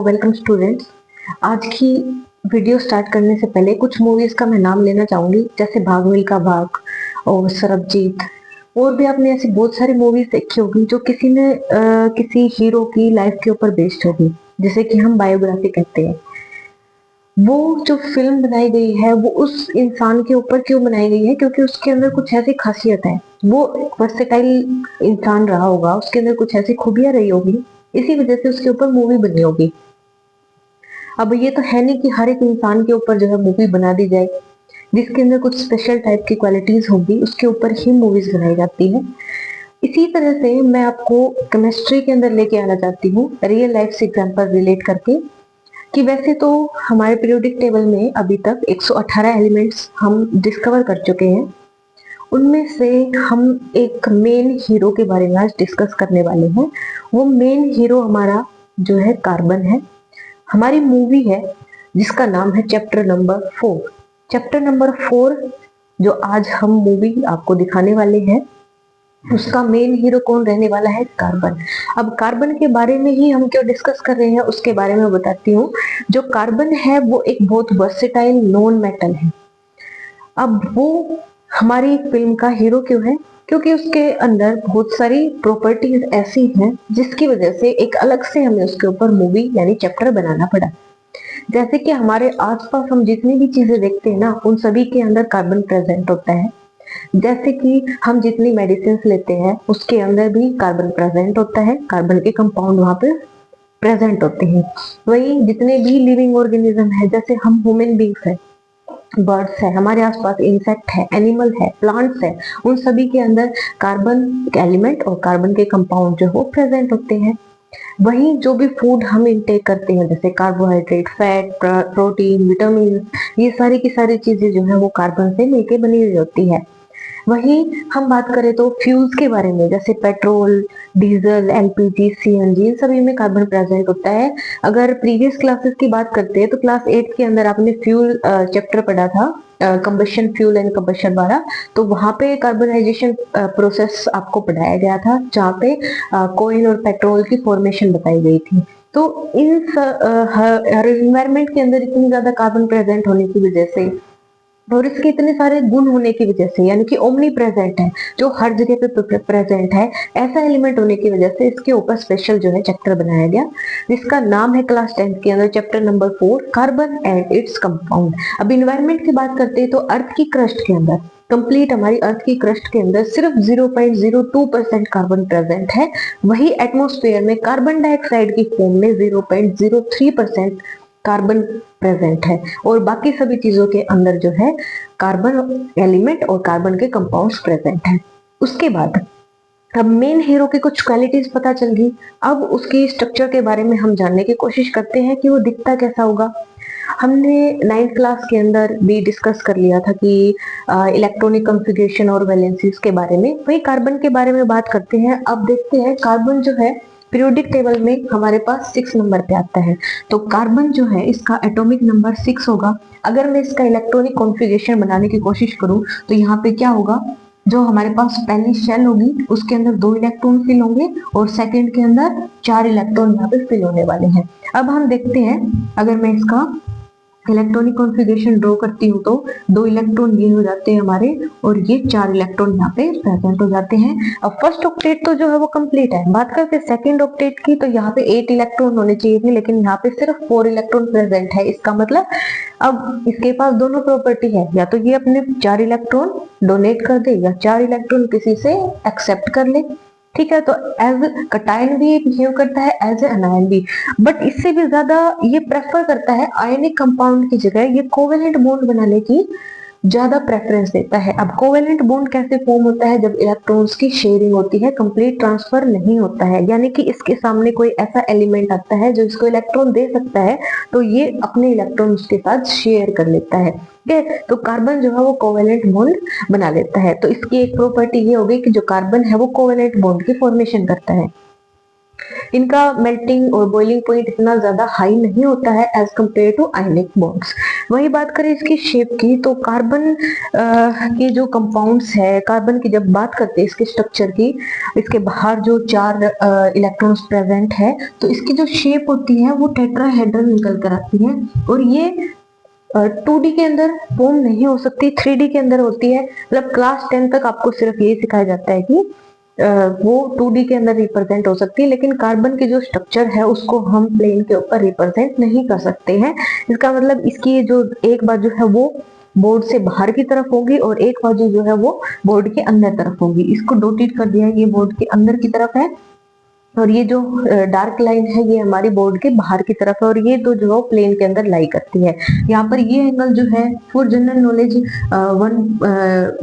Welcome students. आज की video start करने से पहले कुछ मूवीज का मैं नाम लेना चाहूंगी, जैसे भाग मिल्खा भाग और सरबजीत। और भी आपने ऐसी बहुत सारी मूवीज देखी होगी जो किसी ने किसी हीरो की लाइफ के ऊपर बेस्ड होगी, जिसे कि हम बायोग्राफी कहते हैं। वो जो फिल्म बनाई गई है वो उस इंसान के ऊपर क्यों बनाई गई है, क्योंकि उसके अंदर कुछ ऐसी खासियत है, वो वर्सेटाइल इंसान रहा होगा, उसके अंदर कुछ ऐसी खूबियां रही होगी, इसी वजह से उसके ऊपर मूवी बनी होगी। अब ये तो है नहीं कि हर एक इंसान के ऊपर जो है मूवी बना दी जाए। जिसके अंदर कुछ स्पेशल टाइप की क्वालिटीज होगी उसके ऊपर ही मूवीज बनाई जाती है। इसी तरह से मैं आपको केमिस्ट्री के अंदर लेके आना चाहती हूँ, रियल लाइफ से एग्जांपल रिलेट करके। कि वैसे तो हमारे पीरियोडिक टेबल में अभी तक 118 एलिमेंट्स हम डिस्कवर कर चुके हैं। उनमें से हम एक मेन हीरो के बारे में आज डिस्कस करने वाले हैं। वो मेन हीरो हमारा जो है कार्बन है। हमारी मूवी है जिसका नाम है चैप्टर नंबर 4। चैप्टर नंबर 4 जो आज हम मूवी आपको दिखाने वाले हैं, उसका मेन हीरो कौन रहने वाला है? कार्बन। अब कार्बन के बारे में ही हम क्यों डिस्कस कर रहे हैं उसके बारे में बताती हूँ। जो कार्बन है वो एक बहुत वर्सेटाइल नॉन मेटल है। अब वो हमारी फिल्म का हीरो क्यों है? क्योंकि उसके अंदर बहुत सारी प्रॉपर्टीज ऐसी हैं जिसकी वजह से एक अलग से हमें उसके ऊपर मूवी यानी चैप्टर बनाना पड़ा। जैसे कि हमारे आसपास हम जितनी भी चीजें देखते हैं ना, उन सभी के अंदर कार्बन प्रेजेंट होता है। जैसे कि हम जितनी मेडिसिन लेते हैं उसके अंदर भी कार्बन प्रेजेंट होता है, कार्बन के कंपाउंड वहां पे प्रेजेंट होते हैं। वही जितने भी लिविंग ऑर्गेनिज्म है, जैसे हम ह्यूमन बींग्स है, बर्ड्स है, हमारे आसपास इंसेक्ट है, एनिमल है, प्लांट्स है, उन सभी के अंदर कार्बन एलिमेंट और कार्बन के कंपाउंड जो वो प्रेजेंट होते हैं। वहीं जो भी फूड हम इंटेक करते हैं, जैसे कार्बोहाइड्रेट, फैट, प्रोटीन, विटामिन, ये सारी की सारी चीजें जो है वो कार्बन से मिलके बनी हुई होती है। वहीं हम बात करें तो फ्यूल्स के बारे में, जैसे पेट्रोल, डीजल, एलपीजी, सीएनजी, इन सभी में कार्बन प्रेजेंट होता है। अगर प्रीवियस क्लासेस की बात करते हैं तो क्लास 8 के अंदर आपने फ्यूल चैप्टर पढ़ा था, कंबशन फ्यूल एंड कंबशन वाला। तो वहां पे कार्बनाइजेशन प्रोसेस आपको पढ़ाया गया था, जहाँ पे कोयल और पेट्रोल की फॉर्मेशन बताई गई थी। तो इन एनवायरमेंट के अंदर इतनी ज्यादा कार्बन प्रेजेंट होने की वजह से और इसके इतने सारे गुण होने की वजह से, यानी कि ओमनी प्रेजेंट है, जो हर जगह पे प्रेजेंट है, ऐसा एलिमेंट होने की वजह से इसके ऊपर स्पेशल जो है चैप्टर बनाया गया, जिसका नाम है क्लास 10 के अंदर chapter number 4, carbon and its compound. अब इन्वायरमेंट की बात करते हैं तो अर्थ की क्रस्ट के अंदर, कंप्लीट हमारी अर्थ की क्रस्ट के अंदर सिर्फ 0.02% कार्बन प्रेजेंट है। वही एटमॉस्फेयर में कार्बन डाइऑक्साइड की फॉर्म में 0.03% कार्बन प्रेजेंट है, और बाकी सभी चीजों के अंदर जो है कार्बन एलिमेंट और कार्बन के कंपाउंड्स प्रेजेंट है। उसके बाद अब मेन हीरो की कुछ क्वालिटीज पता चल गई। अब उसकी स्ट्रक्चर के बारे में हम जानने की कोशिश करते हैं कि वो दिखता कैसा होगा। हमने 9th क्लास के अंदर भी डिस्कस कर लिया था कि इलेक्ट्रॉनिक कॉन्फ़िगरेशन और वैलेंसीज के बारे में। वही कार्बन के बारे में बात करते हैं। अब देखते हैं कार्बन जो है पीरियोडिक टेबल में हमारे पास 6 नंबर पे आता है। तो कार्बन जो है इसका एटॉमिक नंबर 6 होगा। अगर मैं इसका इलेक्ट्रॉनिक कॉन्फ़िगरेशन बनाने की कोशिश करूं तो यहाँ पे क्या होगा, जो हमारे पास पहली शेल होगी उसके अंदर 2 इलेक्ट्रॉन फिल होंगे और सेकंड के अंदर 4 इलेक्ट्रॉन यहाँ पे फिल होने वाले हैं। अब हम देखते हैं, अगर मैं इसका इलेक्ट्रॉनिक कॉन्फ़िगरेशन ड्रॉ करती हूँ तो 2 इलेक्ट्रॉन ये हो जाते हैं हमारे, और ये 4 इलेक्ट्रॉन यहाँ पे प्रेजेंट हो जाते हैं। अब फर्स्ट ऑक्टेट तो जो है वो कंप्लीट है। बात करते हैं सेकंड ऑक्टेट की, तो यहाँ पे 8 इलेक्ट्रॉन होने चाहिए थे, लेकिन यहाँ पे सिर्फ 4 इलेक्ट्रॉन प्रेजेंट है। इसका मतलब अब इसके पास दोनों प्रॉपर्टी है, या तो ये अपने 4 इलेक्ट्रॉन डोनेट कर दे या 4 इलेक्ट्रॉन किसी से एक्सेप्ट कर ले। ठीक है, तो एज कटायन भी बिहेव करता है, एज ए अनायन भी, बट इससे भी ज्यादा ये प्रेफर करता है आयनिक कंपाउंड की जगह ये कोवेलेंट बॉन्ड बनाने की ज्यादा प्रेफरेंस देता है। अब कोवेलेंट बॉन्ड कैसे फॉर्म होता है? जब इलेक्ट्रॉन्स की शेयरिंग होती है, कंप्लीट ट्रांसफर नहीं होता है, यानी कि इसके सामने कोई ऐसा एलिमेंट आता है जो इसको इलेक्ट्रॉन दे सकता है, तो ये अपने इलेक्ट्रॉन उसके साथ शेयर कर लेता है। ठीक है, तो कार्बन जो है वो कोवेलेंट बॉन्ड बना लेता है। तो इसकी एक प्रॉपर्टी ये होगी कि जो कार्बन है वो कोवेलेंट बॉन्ड की फॉर्मेशन करता है। इनका मेल्टिंग और बॉइलिंग पॉइंट इतना ज्यादा हाई नहीं होता है as compared to ionic bonds. वही बात करें इसकी शेप की, तो कार्बन के जो कंपाउंड्स है, कार्बन की जब बात करते हैं इसके स्ट्रक्चर की, इसके बाहर जो 4 इलेक्ट्रॉन्स प्रेजेंट है, तो इसकी जो शेप होती है वो टेट्राहेड्रल निकल कर आती है। और ये 2D के अंदर फॉर्म नहीं हो सकती, 3D के अंदर होती है। मतलब क्लास 10 तक आपको सिर्फ ये सिखाया जाता है कि वो 2D के अंदर रिप्रेजेंट हो सकती है, लेकिन कार्बन की जो स्ट्रक्चर है उसको हम प्लेन के ऊपर रिप्रेजेंट नहीं कर सकते हैं। इसका मतलब इसकी जो एक बाजू है वो बोर्ड से बाहर की तरफ होगी और एक बाजू जो है वो बोर्ड के अंदर तरफ होगी। इसको डॉटेड कर दिया है, ये बोर्ड के अंदर की तरफ है और ये जो डार्क लाइन है ये हमारी बोर्ड के बाहर की तरफ है और ये तो जो प्लेन के अंदर लाई करती है। यहाँ पर ये एंगल जो है फॉर जनरल नॉलेज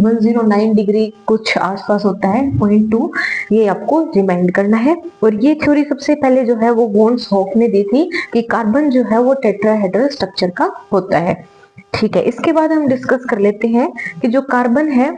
109 डिग्री कुछ आसपास होता है, 0.2, ये आपको रिमाइंड करना है। और ये थ्योरी सबसे पहले जो है वो वॉन्स हॉफ ने दी थी कि कार्बन जो है वो टेट्राहेड्रल स्ट्रक्चर का होता है। ठीक है, इसके बाद हम डिस्कस कर लेते हैं कि जो कार्बन है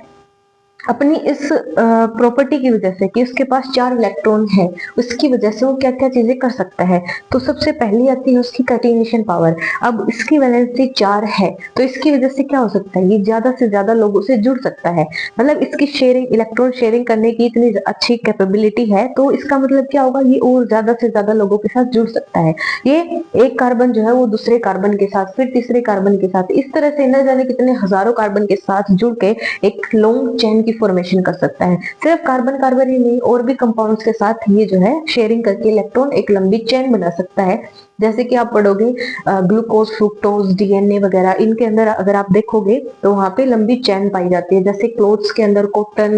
अपनी इस प्रॉपर्टी की वजह से कि उसके पास 4 इलेक्ट्रॉन है, उसकी वजह से वो क्या क्या चीजें कर सकता है। तो सबसे पहली आती है उसकी कैटिनेशन पावर। अब इसकी वैलेंसी 4 है तो इसकी वजह से क्या हो सकता है, ये ज्यादा से ज्यादा लोगों से जुड़ सकता है। मतलब इसकी शेयरिंग, इलेक्ट्रॉन शेयरिंग करने की इतनी अच्छी कैपेबिलिटी है, तो इसका मतलब क्या होगा, ये और ज्यादा से ज्यादा लोगों के साथ जुड़ सकता है। ये एक कार्बन जो है वो दूसरे कार्बन के साथ, फिर तीसरे कार्बन के साथ, इस तरह से न जाने कितने हजारों कार्बन के साथ जुड़ के एक लॉन्ग चेन की फॉर्मेशन कर सकता है। सिर्फ कार्बन कार्बन ही नहीं, और भी कंपाउंड्स के साथ ये जो है शेयरिंग करके इलेक्ट्रॉन एक लंबी चेन बना सकता है। जैसे कि आप पढ़ोगे ग्लूकोज, फ्रुक्टोज, डीएनए वगैरह, इनके अंदर अगर आप देखोगे तो वहां पे लंबी चेन पाई जाती है। जैसे क्लोथ्स के अंदर कॉटन,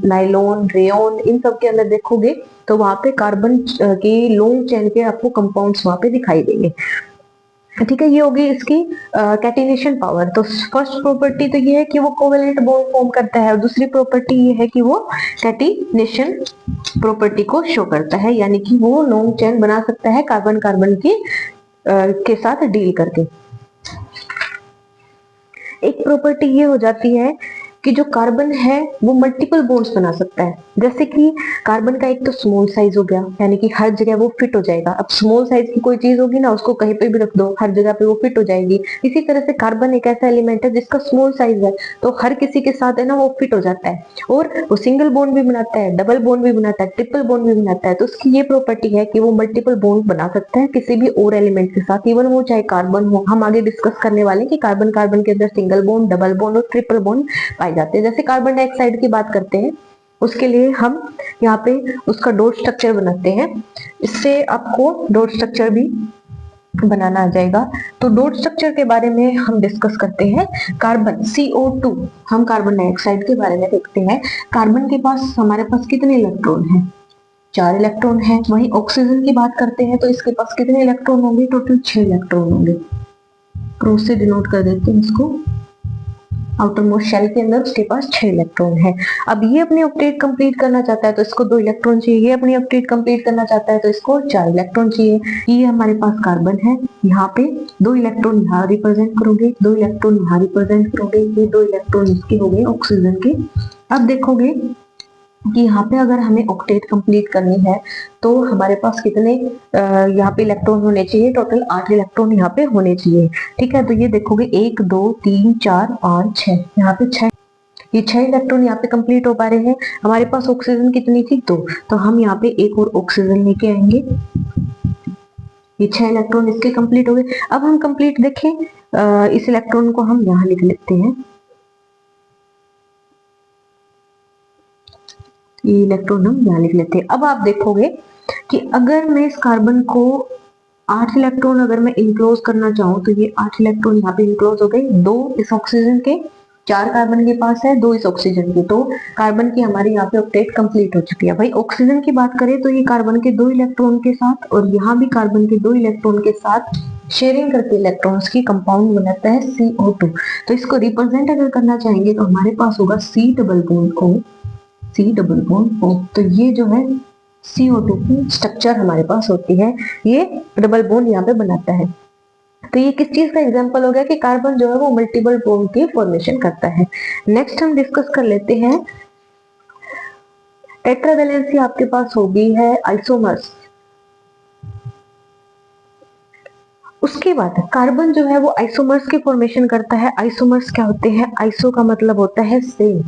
नायलॉन, रेयन, इन सब के अंदर देखोगे तो वहां पे कार्बन की लॉन्ग चेन के आपको कंपाउंड्स वहां पे दिखाई देंगे। ठीक है, ये होगी इसकी कैटिनेशन पावर। तो फर्स्ट प्रॉपर्टी तो ये है कि वो कोवेलेंट बॉन्ड फॉर्म करता है और दूसरी प्रॉपर्टी ये है कि वो कैटिनेशन प्रॉपर्टी को शो करता है, यानी कि वो लॉन्ग चेन बना सकता है कार्बन कार्बन की के साथ डील करके। एक प्रॉपर्टी ये हो जाती है कि जो कार्बन है वो मल्टीपल बॉन्ड्स बना सकता है। जैसे कि कार्बन का एक तो स्मॉल साइज हो गया, यानी कि हर जगह वो फिट हो जाएगा। अब स्मॉल साइज की कोई चीज होगी ना, उसको कहीं पे भी रख दो, हर जगह पे वो फिट हो जाएगी। इसी तरह से कार्बन एक ऐसा एलिमेंट है जिसका स्मॉल साइज है, तो हर किसी के साथ है ना वो फिट हो जाता है। और वो सिंगल बॉन्ड भी बनाता है, डबल बॉन्ड भी बनाता है, ट्रिपल बॉन्ड भी बनाता है। तो उसकी ये प्रॉपर्टी है कि वो मल्टीपल बॉन्ड बना सकता है किसी भी और एलिमेंट के साथ, इवन वो चाहे कार्बन हो। हम आगे डिस्कस करने वाले हैं कि कार्बन कार्बन के अंदर सिंगल बॉन्ड, डबल बॉन्ड और ट्रिपल बॉन्ड पाए जाते हैं। जैसे कार्बन डाइऑक्साइड की बात करते हैं, उसके लिए हम यहाँ पे उसका डॉट स्ट्रक्चर बनाते हैं। इससे आपको डॉट स्ट्रक्चर भी बनाना आ जाएगा। तो डॉट स्ट्रक्चर के बारे में हम डिस्कस करते हैं। कार्बन CO2, हम कार्बन डाइऑक्साइड के बारे में देखते हैं। कार्बन के पास, हमारे पास कितने इलेक्ट्रॉन हैं? 4 इलेक्ट्रॉन है। वहीं ऑक्सीजन की बात करते हैं तो इसके पास कितने इलेक्ट्रॉन होंगे? टोटल 6 इलेक्ट्रॉन होंगे। क्रॉस से डिनोट कर देते हैं इसको। आउटर मोस्ट शेल के अंदर उसके पास 6 इलेक्ट्रॉन है। अब ये अपनी ऑक्टेट कंप्लीट करना चाहता है तो इसको 2 इलेक्ट्रॉन चाहिए। ये अपनी ऑक्टेट कंप्लीट करना चाहता है तो इसको 4 इलेक्ट्रॉन चाहिए। ये हमारे पास कार्बन है, यहाँ पे 2 इलेक्ट्रॉन यहाँ रिप्रेजेंट करोगे, 2 इलेक्ट्रॉन यहाँ रिप्रेजेंट करोगे, ये 2 इलेक्ट्रॉन इसके हो गए ऑक्सीजन के। अब देखोगे कि यहाँ पे अगर हमें ऑक्टेट कंप्लीट करनी है तो हमारे पास कितने यहाँ पे इलेक्ट्रॉन होने चाहिए? टोटल 8 इलेक्ट्रॉन यहाँ पे होने चाहिए। ठीक है, तो ये देखोगे 1 2 3 4 5 6, यहाँ पे 6, ये 6 इलेक्ट्रॉन यहाँ पे कंप्लीट हो पा रहे हैं। हमारे पास ऑक्सीजन कितनी थी? 2, तो हम यहाँ पे एक और ऑक्सीजन लेके आएंगे। ये 6 इलेक्ट्रॉन इसके कंप्लीट हो गए। अब हम कंप्लीट देखें, इस इलेक्ट्रॉन को हम यहाँ लिख लेते हैं। ये इलेक्ट्रॉन हम यहाँ लिख लेते हैं। अब आप देखोगे कि अगर मैं इस कार्बन को 8 इलेक्ट्रॉन अगर मैं इनक्लोज करना चाहूँ तो ये 8 इलेक्ट्रॉन यहाँ पे इनक्लोज हो गए। 2 इस ऑक्सीजन के, 4 कार्बन के पास है, 2 इस ऑक्सीजन के, तो कार्बन की हमारी यहाँ पे ऑक्टेट कंप्लीट हो चुकी है। भाई ऑक्सीजन की बात करें तो ये कार्बन के 2 इलेक्ट्रॉन के साथ और यहाँ भी कार्बन के 2 इलेक्ट्रॉन के साथ शेयरिंग करके इलेक्ट्रॉन्स की कंपाउंड बनाता है CO2। तो इसको रिप्रेजेंट अगर करना चाहेंगे तो हमारे पास होगा C double bond O, C double bond O। तो ये जो है CO2 की स्ट्रक्चर हमारे पास होती है, ये डबल बॉन्ड यहाँ पे बनाता है। तो ये किस चीज का एग्जांपल हो गया कि कार्बन जो है वो मल्टीपल बॉन्ड की फॉर्मेशन करता है। नेक्स्ट हम डिस्कस कर लेते हैं टेट्रावैलेंसी आपके पास होगी है आइसोमर्स, उसके बाद कार्बन जो है वो आइसोमर्स की फॉर्मेशन करता है। आइसोमर्स क्या होते हैं? आइसो का मतलब होता है सेम।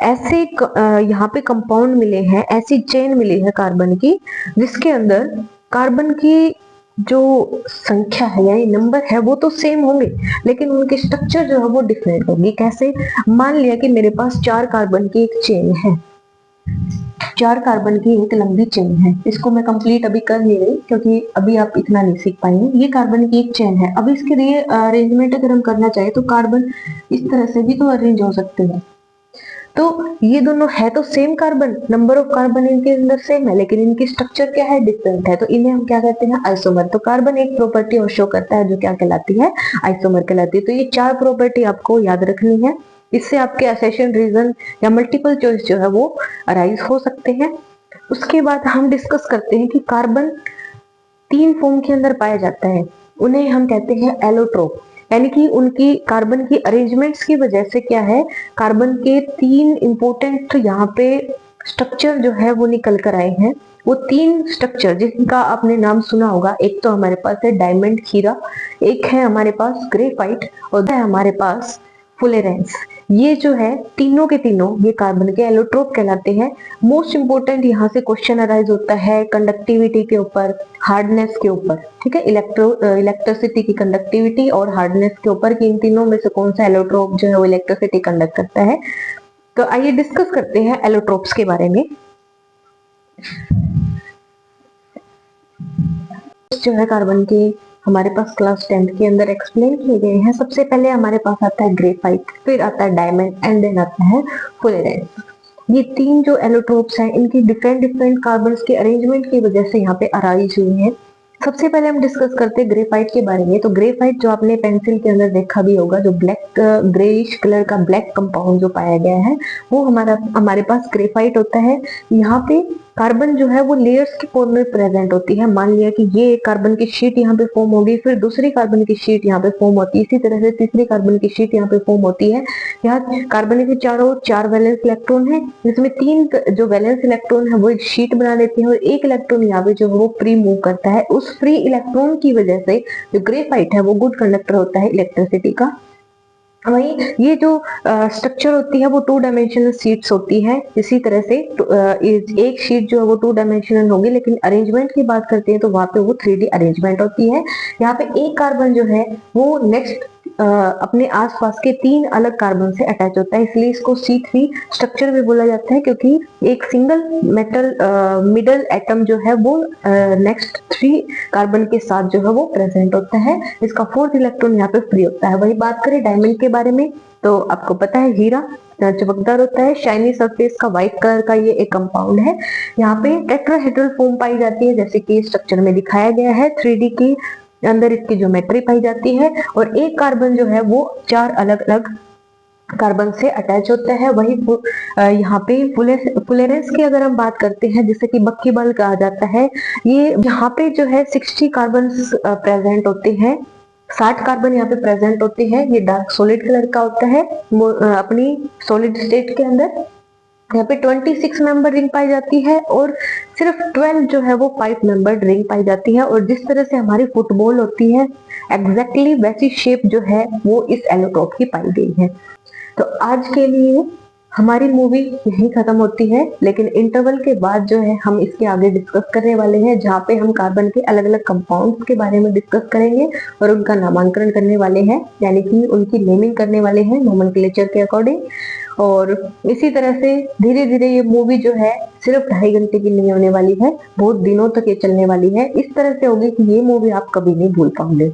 ऐसे यहाँ पे कंपाउंड मिले हैं, ऐसी चेन मिली है कार्बन की जिसके अंदर कार्बन की जो संख्या है यानी नंबर है वो तो सेम होंगे, लेकिन उनके स्ट्रक्चर जो है वो डिफरेंट होंगे। कैसे? मान लिया कि मेरे पास 4 कार्बन की एक चेन है, 4 कार्बन की एक लंबी चेन है। इसको मैं कंप्लीट अभी कर नहीं रही क्योंकि अभी आप इतना नहीं सीख पाएंगे। ये कार्बन की एक चेन है। अब इसके लिए अरेंजमेंट अगर हम करना चाहे तो कार्बन इस तरह से भी तो अरेंज हो सकते हैं। तो ये दोनों है तो same carbon, number of carbon इनके अंदर सेम है, लेकिन इनकी स्ट्रक्चर क्या है? डिफरेंट है। तो इन्हें हम क्या कहते हैं? आइसोमर। तो कार्बन एक प्रॉपर्टी और शो करता है जो क्या कहलाती है? आइसोमर कहलाती है। तो ये 4 प्रॉपर्टी आपको याद रखनी है। इससे आपके असेशन रीजन या मल्टीपल चॉइस जो है वो अराइज हो सकते हैं। उसके बाद हम डिस्कस करते हैं कि कार्बन 3 फॉर्म के अंदर पाया जाता है। उन्हें हम कहते हैं एलोट्रोप, यानी कि उनकी कार्बन की अरेंजमेंट्स की वजह से क्या है, कार्बन के 3 इंपॉर्टेंट यहाँ पे स्ट्रक्चर जो है वो निकल कर आए हैं। वो 3 स्ट्रक्चर जिनका आपने नाम सुना होगा, एक तो हमारे पास है डायमंड खीरा, एक है हमारे पास ग्रेफाइट और है हमारे पास फुलेरेंस। ये जो है तीनों के तीनों ये कार्बन के एलोट्रोप कहलाते हैं। मोस्ट इंपोर्टेंट यहाँ से क्वेश्चन अराइज होता है कंडक्टिविटी के ऊपर, हार्डनेस के ऊपर, ठीक है, इलेक्ट्रिसिटी की कंडक्टिविटी और हार्डनेस के ऊपर कि इन तीनों में से कौन सा एलोट्रोप जो है वो इलेक्ट्रिसिटी कंडक्ट करता है। तो आइए डिस्कस करते हैं एलोट्रोप्स के बारे में। जो है कार्बन के हमारे पास क्लास 10 के अंदर एक्सप्लेन किए गए हैं। सबसे पहले हमारे पास आता है ग्रेफाइट, फिर आता है डायमंड एंड देन आता है फुलेरेंस। ये 3 जो एलोट्रोप्स हैं इनकी डिफरेंट डिफरेंट कार्बन्स के अरेंजमेंट की वजह से यहाँ पे अराइज हुई है। सबसे पहले हम डिस्कस करते हैं ग्रेफाइट के बारे में। तो ग्रेफाइट जो आपने पेंसिल के अंदर देखा भी होगा, जो ब्लैक ग्रेइश कलर का ब्लैक कंपाउंड जो पाया गया है वो हमारे पास ग्रेफाइट होता है। यहाँ पे कार्बन जो है वो लेयर्स की फॉर्म में प्रेजेंट होती है। मान लिया कि ये एक कार्बन की शीट यहाँ पे फॉर्म होगी, फिर दूसरी कार्बन की शीट यहाँ पे फॉर्म होती है, इसी तरह से तीसरी कार्बन की शीट यहाँ पे फॉर्म होती है। यहाँ कार्बन के चारों 4 वैलेंस इलेक्ट्रॉन है, जिसमें 3 जो वैलेंस इलेक्ट्रॉन है वो एक शीट बना देते हैं और एक इलेक्ट्रॉन यहाँ पे जो है वो फ्री मूव करता है। उस फ्री इलेक्ट्रॉन की वजह से जो ग्रेफाइट है वो गुड कंडक्टर होता है इलेक्ट्रिसिटी का। वही ये जो स्ट्रक्चर होती है वो 2 डायमेंशनल शीट्स होती है। इसी तरह से एक शीट जो है वो 2 डायमेंशनल होगी, लेकिन अरेंजमेंट की बात करते हैं तो वहां पे वो 3D अरेंजमेंट होती है। यहाँ पे एक कार्बन जो है वो नेक्स्ट अपने आसपास के 3 अलग कार्बन से अटैच होता है, इसलिए इसको C3 स्ट्रक्चर भी बोला जाता है, क्योंकि एक सिंगल मेटल मिडल एटम जो है वो नेक्स्ट 3 कार्बन के साथ जो है वो प्रेजेंट होता है। इसका 4th इलेक्ट्रॉन यहाँ पे फ्री होता है। वही बात करें डायमंड के बारे में तो आपको पता है हीरा चमकदार होता है, शाइनी सरफेस का व्हाइट कलर का ये एक कंपाउंड है। यहाँ पे टेट्राहेड्रल फॉर्म पाई जाती है, जैसे कि स्ट्रक्चर में दिखाया गया है। 3D की अंदर इसकी ज्योमेट्री पाई जाती है और एक कार्बन जो है वो 4 अलग अलग कार्बन से अटैच होता है। वही यहाँ पे फुलेरेंस की अगर हम बात करते हैं, जिसे कि बक्की बल कहा जाता है, ये यहाँ पे जो है 60 कार्बन प्रेजेंट होते हैं, 60 कार्बन यहाँ पे प्रेजेंट होते हैं। ये डार्क सॉलिड कलर का होता है अपनी सॉलिड स्टेट के अंदर। यहाँ पे 26 मेंबर रिंग पाई जाती है और सिर्फ 12 जो है वो 5 मेंबर रिंग पाई जाती है। और जिस तरह से हमारी फुटबॉल होती है एग्जैक्टली वैसी शेप जो है वो इस एलोट्रोप की पाई गई है। तो आज के लिए हमारी मूवी यहीं खत्म होती है, लेकिन इंटरवल के बाद जो है हम इसके आगे डिस्कस करने वाले हैं, जहाँ पे हम कार्बन के अलग अलग कंपाउंड्स के बारे में डिस्कस करेंगे और उनका नामांकन करने वाले हैं, यानी कि उनकी नेमिंग करने वाले हैं नोमेनक्लेचर के अकॉर्डिंग। और इसी तरह से धीरे धीरे ये मूवी जो है सिर्फ 2.5 घंटे की नहीं होने वाली है, बहुत दिनों तक ये चलने वाली है। इस तरह से होगी कि ये मूवी आप कभी नहीं भूल पाओगे।